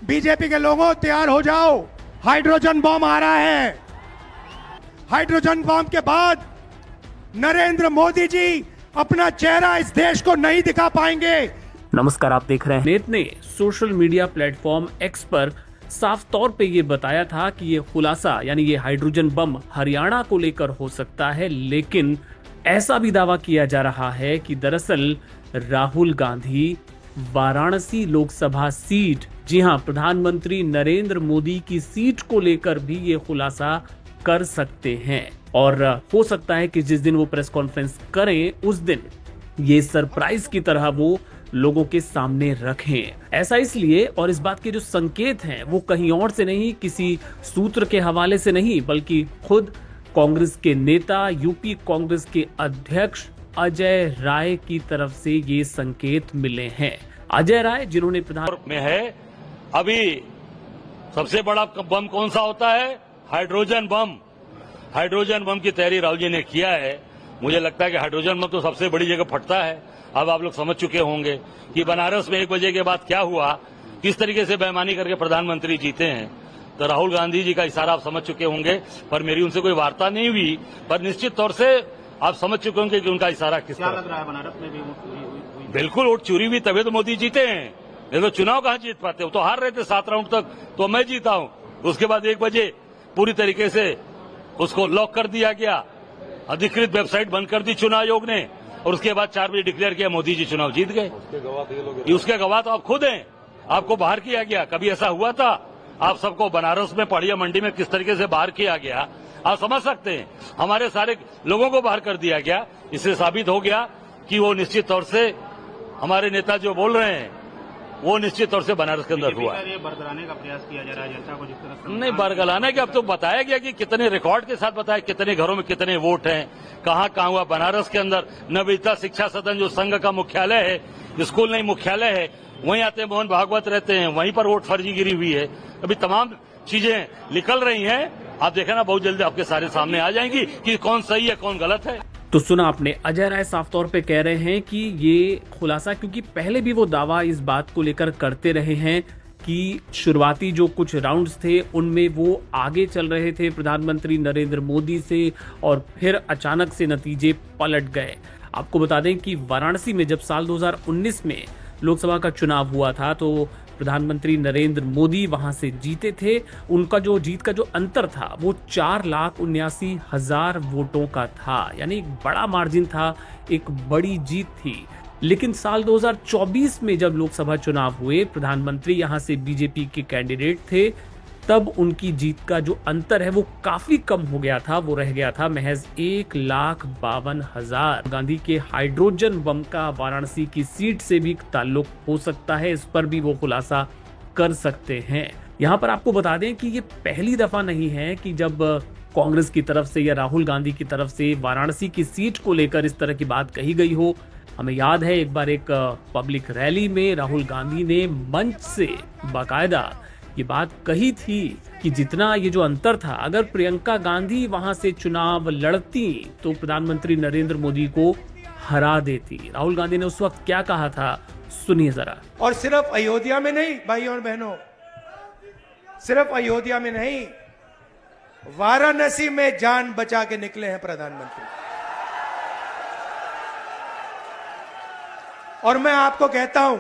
BJP के लोगों तैयार हो जाओ, हाइड्रोजन बम आ रहा है। हाइड्रोजन बम के बाद नरेंद्र मोदी जी अपना चेहरा इस देश को नहीं दिखा पाएंगे। नमस्कार, आप देख रहे हैं। नेत ने सोशल मीडिया प्लेटफॉर्म एक्स पर साफ तौर पे ये बताया था कि ये खुलासा यानी ये हाइड्रोजन बम हरियाणा को लेकर हो सकता है, लेकिन ऐसा भी दावा किया जा रहा है कि दरअसल राहुल गांधी वाराणसी लोकसभा सीट, जी हां, प्रधानमंत्री नरेंद्र मोदी की सीट को लेकर भी ये खुलासा कर सकते हैं। और हो सकता है कि जिस दिन वो प्रेस कॉन्फ्रेंस करें उस दिन ये सरप्राइज की तरह वो लोगों के सामने रखें। ऐसा इसलिए, और इस बात के जो संकेत हैं वो कहीं और से नहीं, किसी सूत्र के हवाले से नहीं, बल्कि खुद कांग्रेस के नेता, यूपी कांग्रेस के अध्यक्ष अजय राय की तरफ से ये संकेत मिले हैं। अजय राय, जिन्होंने प्रधान में है, अभी सबसे बड़ा बम कौन सा होता है? Hydrogen bomb. हाइड्रोजन बम की तैयारी राहुल जी ने किया है। मुझे लगता है कि हाइड्रोजन बम तो सबसे बड़ी जगह फटता है। अब आप लोग समझ चुके होंगे कि बनारस में 1 बजे के बाद क्या हुआ, किस तरीके से बेईमानी करके प्रधानमंत्री जीते हैं। तो राहुल गांधी जी का इशारा आप समझ चुके होंगे, पर मेरी उनसे कोई वार्ता नहीं हुई, पर निश्चित तौर से आप समझ चुके होंगे कि उनका इशारा किस तरह लग रहा है। बनारस में भी हुई। बिल्कुल वोट चोरी हुई, तभी तो मोदी जीते हैं। नहीं तो चुनाव कहां जीत पाते? वो तो हार रहे थे 7 राउंड तक, तो मैं जीता हूं। उसके बाद 1 बजे पूरी तरीके से उसको लॉक कर दिया गया, अधिकृत वेबसाइट बंद कर दी चुनाव आयोग ने, और उसके बाद 4 बजे डिक्लेयर किया मोदी जी चुनाव जीत गए। उसके गवाह तो आप खुद हैं, आपको बाहर किया गया। कभी ऐसा हुआ था? आप सबको बनारस में पड़िया मंडी में किस तरीके से बाहर किया गया, आप समझ सकते हैं। हमारे सारे लोगों को बाहर कर दिया गया। इससे साबित हो गया कि वो निश्चित तौर से हमारे नेता जो बोल रहे हैं वो निश्चित तौर से बनारस के अंदर हुआ है। बरगलाने का प्रयास किया जा रहा है जनता को, जिस तरह से नहीं बरगलाने के, अब तो बताया गया कि कितने रिकॉर्ड के साथ बताया कितने घरों में कितने वोट हैं, कहां कहां हुआ। बनारस के अंदर नवोदिता शिक्षा सदन जो संघ का मुख्यालय है, स्कूल नहीं मुख्यालय है, वहीं आते मोहन भागवत रहते हैं, वहीं पर वोट फर्जीगिरी हुई है। अभी तमाम चीजें निकल रही हैं, आप देखें ना, बहुत जल्दी आपके सारे सामने आ जाएंगी कि कौन सही है कौन गलत है। तो सुना आपने, अजय राय साफ तौर पे कह रहे हैं कि ये खुलासा, क्योंकि पहले भी वो दावा इस बात को लेकर करते रहे हैं कि शुरुआती जो कुछ राउंड्स थे उनमें वो आगे चल रहे थे प्रधानमंत्री नरेंद्र मोदी से, और फिर अचानक से नतीजे पलट गए। आपको बता दें कि वाराणसी में जब साल 2019 में लोकसभा का चुनाव हुआ था तो प्रधानमंत्री नरेंद्र मोदी वहां से जीते थे। उनका जो जीत का जो अंतर था वो 4,79,000 वोटों का था, यानी एक बड़ा मार्जिन था, एक बड़ी जीत थी। लेकिन साल 2024 में जब लोकसभा चुनाव हुए, प्रधानमंत्री यहां से बीजेपी के कैंडिडेट थे, तब उनकी जीत का जो अंतर है वो काफी कम हो गया था। वो रह गया था महज 1,52,000। गांधी के हाइड्रोजन बम का वाराणसी की सीट से भी ताल्लुक हो सकता है, इस पर भी वो खुलासा कर सकते हैं। यहाँ पर आपको बता दें कि ये पहली दफा नहीं है कि जब कांग्रेस की तरफ से या राहुल गांधी की तरफ से वाराणसी की सीट को लेकर इस तरह की बात कही गई हो। हमें याद है एक बार एक पब्लिक रैली में राहुल गांधी ने मंच से बाकायदा ये बात कही थी कि जितना ये जो अंतर था, अगर प्रियंका गांधी वहां से चुनाव लड़ती तो प्रधानमंत्री नरेंद्र मोदी को हरा देती। राहुल गांधी ने उस वक्त क्या कहा था, सुनिए जरा। और सिर्फ अयोध्या में नहीं भाइयों और बहनों, सिर्फ अयोध्या में नहीं, वाराणसी में जान बचा के निकले हैं प्रधानमंत्री। और मैं आपको कहता हूं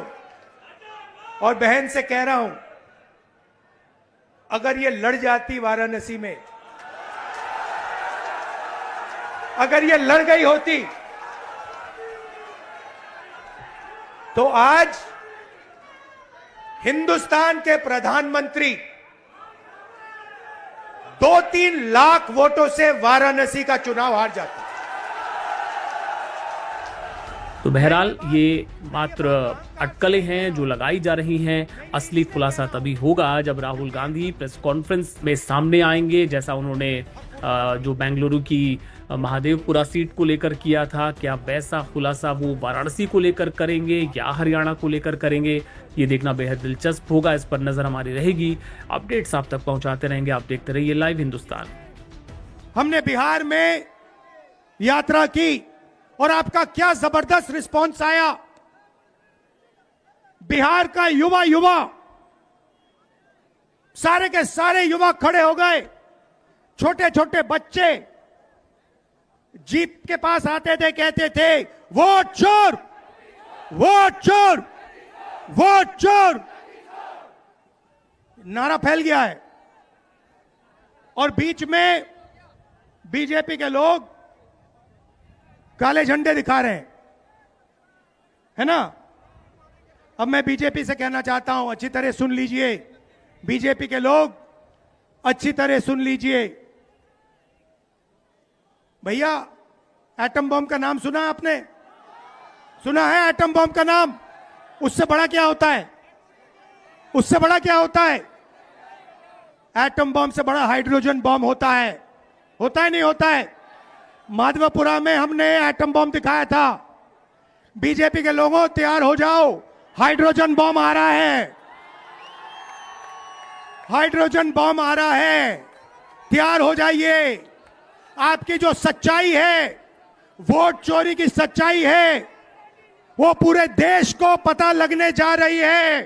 और बहन से कह रहा हूं, अगर ये लड़ जाती वाराणसी में, अगर ये लड़ गई होती तो आज हिंदुस्तान के प्रधानमंत्री 2-3 लाख वोटों से वाराणसी का चुनाव हार जाते। तो बहरहाल ये मात्र अटकलें हैं जो लगाई जा रही हैं। असली खुलासा तभी होगा जब राहुल गांधी प्रेस कॉन्फ्रेंस में सामने आएंगे, जैसा उन्होंने जो बेंगलुरु की महादेवपुरा सीट को लेकर किया था, क्या वैसा खुलासा वो वाराणसी को लेकर करेंगे या हरियाणा को लेकर करेंगे, ये देखना बेहद दिलचस्प होगा। इस पर नजर हमारी रहेगी, अपडेट्स आप तक पहुंचाते रहेंगे। आप देखते रहिए लाइव हिंदुस्तान। हमने बिहार में यात्रा की और आपका क्या जबरदस्त रिस्पांस आया। बिहार का युवा सारे के सारे युवक खड़े हो गए। छोटे छोटे बच्चे जीप के पास आते थे, कहते थे वोट चोर, वोट चोर, वोट चोर। नारा फैल गया है और बीच में बीजेपी के लोग काले झंडे दिखा रहे हैं, है ना। अब मैं बीजेपी से कहना चाहता हूं, अच्छी तरह सुन लीजिए, बीजेपी के लोग अच्छी तरह सुन लीजिए। भैया, एटम बम का नाम सुना है आपने? सुना है एटम बम का नाम? उससे बड़ा क्या होता है? उससे बड़ा क्या होता है? एटम बम से बड़ा हाइड्रोजन बम होता है। होता है नहीं होता है? माधवपुरा में हमने एटम बम दिखाया था। बीजेपी के लोगों, तैयार हो जाओ, हाइड्रोजन बम आ रहा है, हाइड्रोजन बम आ रहा है, तैयार हो जाइए। आपकी जो सच्चाई है, वोट चोरी की सच्चाई है, वो पूरे देश को पता लगने जा रही है।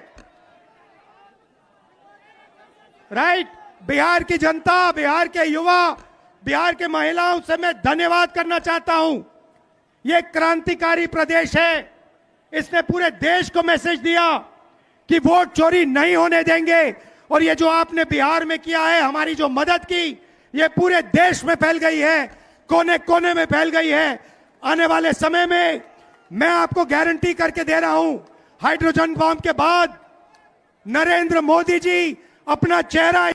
राइट? बिहार की जनता, बिहार के युवा, बिहार के महिलाओं से मैं धन्यवाद करना चाहता हूं। यह क्रांतिकारी प्रदेश है। इसने पूरे देश को मैसेज दिया कि वोट चोरी नहीं होने देंगे। और ये जो आपने बिहार में किया है, हमारी जो मदद की, ये पूरे देश में फैल गई है, कोने कोने में फैल गई है। आने वाले समय में मैं आपको गारंटी करके दे रहा हूं, हाइड्रोजन बम के बाद नरेंद्र मोदी जी अपना चेहरा